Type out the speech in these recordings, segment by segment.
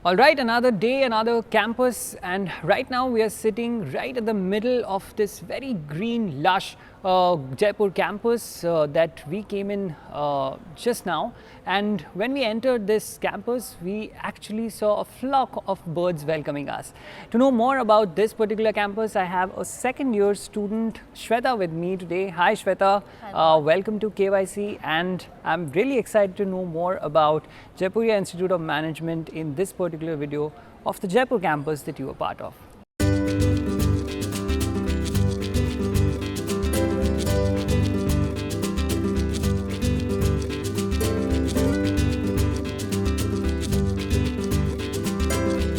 All right, another day, another campus, and right now we are sitting right at the middle of this very green, lush Jaipur campus that we came in just now. And when we entered this campus, we actually saw a flock of birds welcoming us. To know more about this particular campus, I have a second year student, Shweta, with me today. Hi, Shweta. Welcome to KYC, and I'm really excited to know more about Jaipuria Institute of Management in this particular video of the Jaipur campus that you are part of.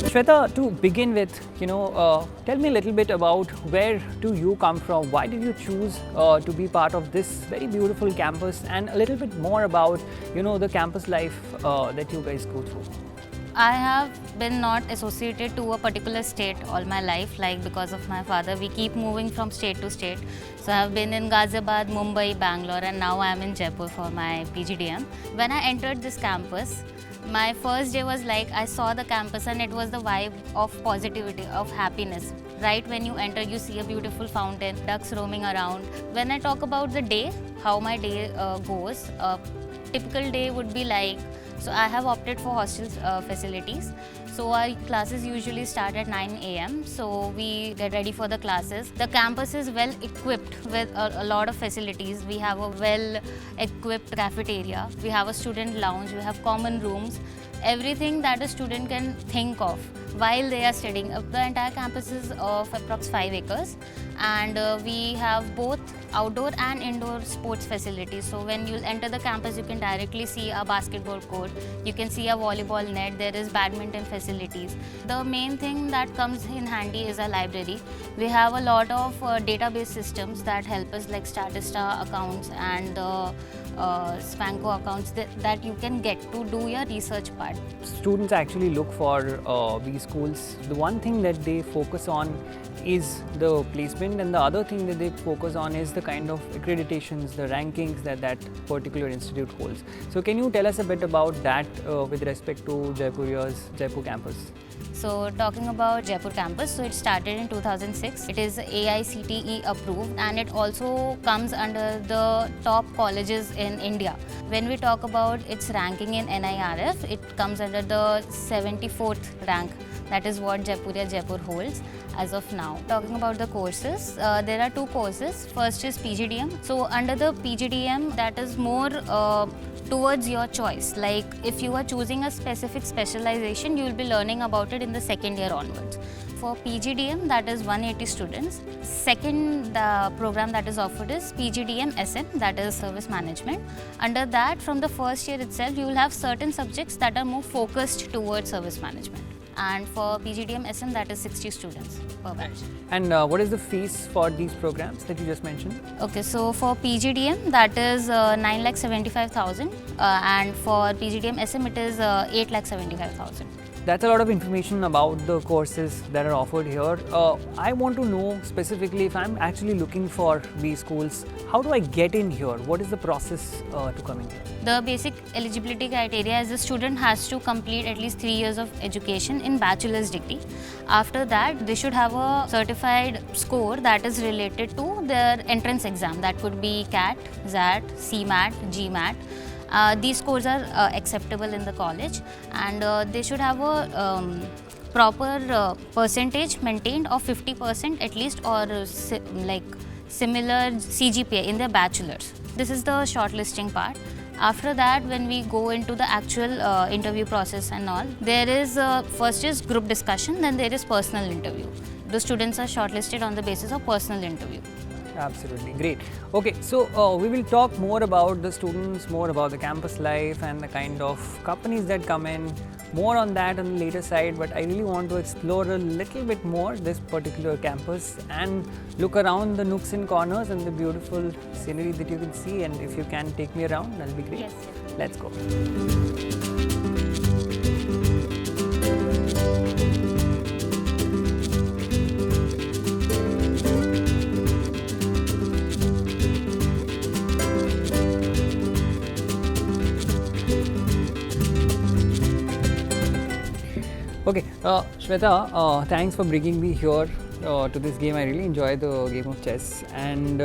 Shweta, to begin with, tell me a little bit about where do you come from? Why did you choose to be part of this very beautiful campus, and a little bit more about, the campus life that you guys go through? I have been not associated to a particular state all my life, like because of my father. We keep moving from state to state. So I have been in Ghaziabad, Mumbai, Bangalore, and now I am in Jaipur for my PGDM. When I entered this campus, my first day was like I saw the campus and it was the vibe of positivity, of happiness. Right when you enter, you see a beautiful fountain, ducks roaming around. When I talk about the day, how my day goes, a typical day would be like, so I have opted for hostel facilities. So our classes usually start at 9 a.m. So we get ready for the classes. The campus is well equipped with a lot of facilities. We have a well equipped cafeteria. We have a student lounge. We have common rooms. Everything that a student can think of while they are studying. The entire campus is of approx 5 acres, and we have both outdoor and indoor sports facilities. So when you enter the campus, you can directly see a basketball court, you can see a volleyball net, there is badminton facilities. The main thing that comes in handy is a library. We have a lot of database systems that help us, like Statista accounts and Spanco accounts that you can get to do your research part. Students actually look for these schools. The one thing that they focus on is the placement, and the other thing that they focus on is the kind of accreditations, the rankings that particular institute holds. So can you tell us a bit about that with respect to Jaipuria's Jaipur campus? So talking about Jaipur campus, so it started in 2006. It is AICTE approved, and it also comes under the top colleges in India. When we talk about its ranking in NIRF, it comes under the 74th rank. That is what Jaipuria Jaipur holds as of now. Talking about the courses, there are two courses. First is PGDM. So under the PGDM, that is more towards your choice. Like if you are choosing a specific specialization, you will be learning about it in the second year onwards. For PGDM, that is 180 students. Second program that is offered is PGDM SM, that is service management. Under that, from the first year itself, you will have certain subjects that are more focused towards service management. And for PGDM SM, that is 60 students per batch. And what is the fees for these programs that you just mentioned? Okay, so for PGDM, that is 9,75,000, and for PGDM SM, it is 8,75,000. That's a lot of information about the courses that are offered here. I want to know specifically, if I'm actually looking for these schools, how do I get in here? What is the process to come in here? The basic eligibility criteria is the student has to complete at least 3 years of education in bachelor's degree. After that, they should have a certified score that is related to their entrance exam. That could be CAT, XAT, CMAT, GMAT. These scores are acceptable in the college, and they should have a proper percentage maintained of 50% at least, or like similar CGPA in their bachelor's. This is the shortlisting part. After that, when we go into the actual interview process and all, there is first is group discussion, then there is personal interview. The students are shortlisted on the basis of personal interview. Absolutely, great. Okay, so we will talk more about the students, more about the campus life and the kind of companies that come in, more on that on the later side, but I really want to explore a little bit more this particular campus and look around the nooks and corners and the beautiful scenery that you can see, and if you can take me around, that'll be great. Yes. Let's go. Okay, Shweta, thanks for bringing me here to this game. I really enjoy the game of chess. And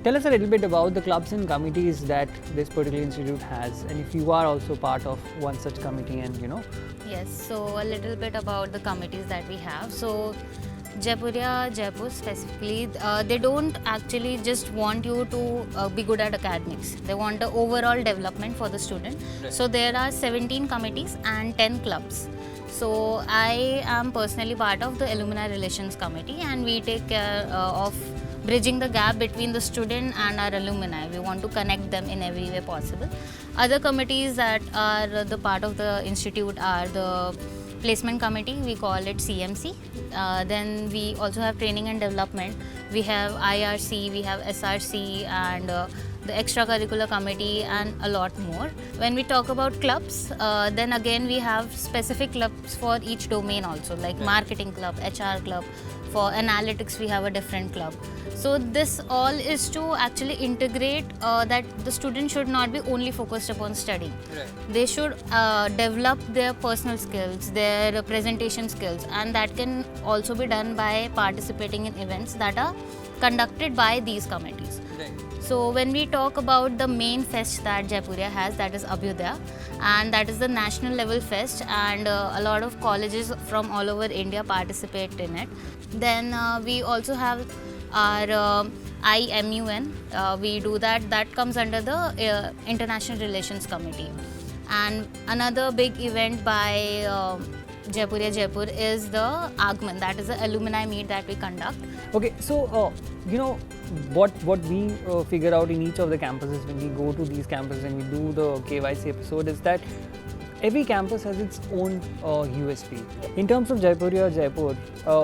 tell us a little bit about the clubs and committees that this particular institute has, and if you are also part of one such committee, and Yes, so a little bit about the committees that we have. So Jaipuria, Jaipur specifically, they don't actually just want you to be good at academics. They want the overall development for the student. Right. So there are 17 committees and 10 clubs. So I am personally part of the Alumni Relations Committee, and we take care of bridging the gap between the student and our alumni. We want to connect them in every way possible. Other committees that are the part of the institute are the placement committee, we call it CMC. Then we also have training and development. We have IRC, we have SRC, and the extracurricular committee, and a lot more. When we talk about clubs, then again we have specific clubs for each domain also, like marketing club, HR club. For analytics, we have a different club. So this all is to actually integrate that the student should not be only focused upon studying. Right. They should develop their personal skills, their presentation skills, and that can also be done by participating in events that are conducted by these committees. Right. So when we talk about the main fest that Jaipuria has, that is Abhyudaya, and that is the national level fest, and a lot of colleges from all over India participate in it. Then we also have our IMUN. We do that comes under the International Relations Committee. And another big event by Jaipuria Jaipur is the Agman, that is the alumni meet that we conduct. Okay, so what we figure out in each of the campuses when we go to these campuses and we do the KYC episode is that every campus has its own USP. In terms of Jaipuria Jaipur,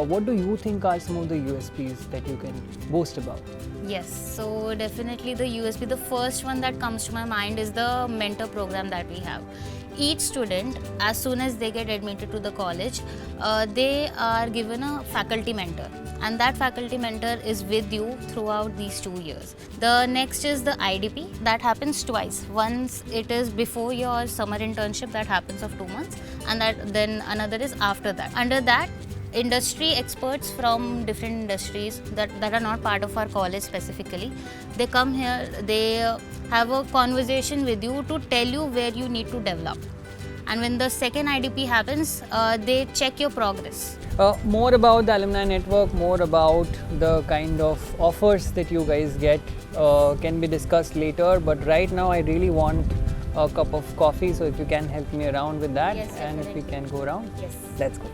what do you think are some of the USPs that you can boast about? Yes, so definitely the USP, the first one that comes to my mind is the mentor program that we have. Each student, as soon as they get admitted to the college, they are given a faculty mentor, and that faculty mentor is with you throughout these 2 years. The next is the IDP, that happens twice. Once it is before your summer internship, that happens of 2 months, and then another is after that. Under that, industry experts from different industries that are not part of our college specifically, they come here, they have a conversation with you to tell you where you need to develop. And when the second IDP happens, they check your progress. More about the alumni network, more about the kind of offers that you guys get can be discussed later, but right now I really want a cup of coffee, so if you can help me around with that. Yes, and if we definitely. can go around. Yes. Let's go.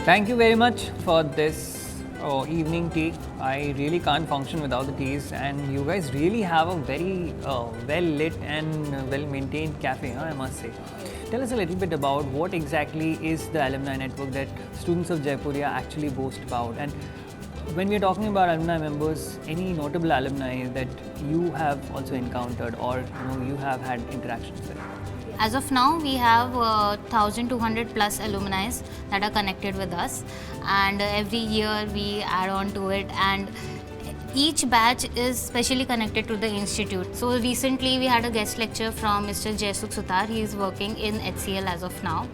Thank you very much for this evening tea. I really can't function without the teas, and you guys really have a very well lit and well maintained cafe, I must say. Tell us a little bit about what exactly is the alumni network that students of Jaipuria actually boast about, and when we're talking about alumni members, any notable alumni that you have also encountered or you have had interactions with? As of now, we have 1,200 plus alumni that are connected with us, and every year we add on to it, and each batch is specially connected to the institute. So recently we had a guest lecture from Mr. Jaisukh Sutar. He is working in HCL as of now.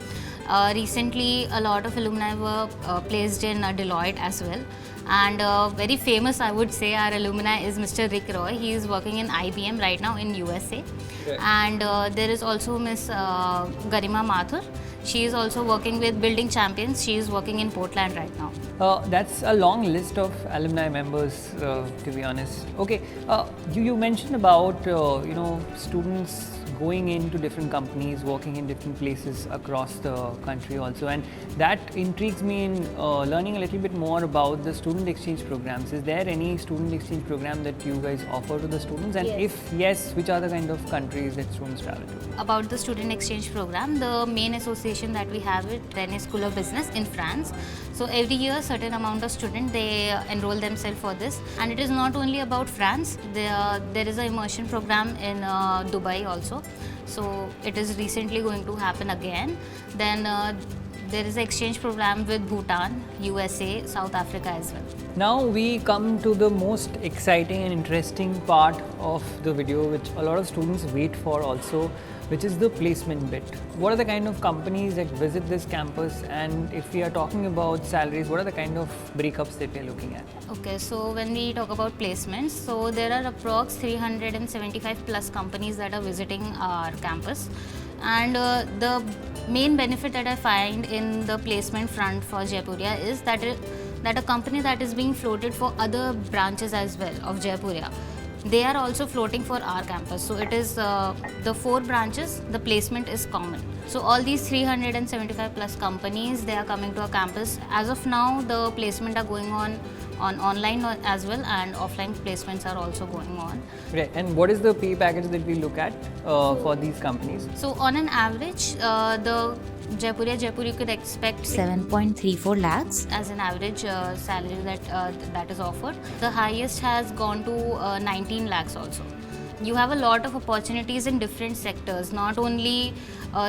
Recently a lot of alumni were placed in Deloitte as well. And very famous, I would say, our alumni is Mr. Rick Roy. He is working in IBM right now in USA. Right. And there is also Miss Garima Mathur. She is also working with Building Champions. She is working in Portland right now. That's a long list of alumni members, to be honest. Okay, you mentioned about students going into different companies, working in different places across the country also, and that intrigues me in learning a little bit more about the student exchange programs. Is there any student exchange program that you guys offer to the students, and Yes. if yes, which are the kind of countries that students travel to? About the student exchange program, the main association association that we have with Rennes School of Business in France. So every year, certain amount of students they enroll themselves for this, and it is not only about France. There is an immersion program in Dubai also. So it is recently going to happen again. Then there is an exchange program with Bhutan, USA, South Africa as well. Now we come to the most exciting and interesting part of the video, which a lot of students wait for also, which is the placement bit. What are the kind of companies that visit this campus, and if we are talking about salaries, what are the kind of breakups that we are looking at? Okay, so when we talk about placements, so there are approx 375 plus companies that are visiting our campus, and the main benefit that I find in the placement front for Jaipuria is that a company that is being floated for other branches as well of Jaipuria, they are also floating for our campus. So it is the 4 branches, the placement is common. So all these 375 plus companies, they are coming to our campus. As of now, the placement are going on online as well, and offline placements are also going on. Right. And what is the pay package that we look at for these companies? So on an average, the Jaipur you could expect 7.34 lakhs as an average salary that is offered. The highest has gone to 19 lakhs also. You have a lot of opportunities in different sectors, not only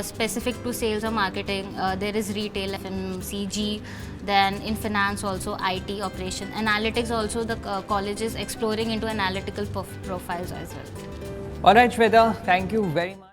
specific to sales or marketing. There is retail, FMCG, then in finance also, IT, operation, analytics also. The college is exploring into analytical profiles as well. All right, Shweta, thank you very much.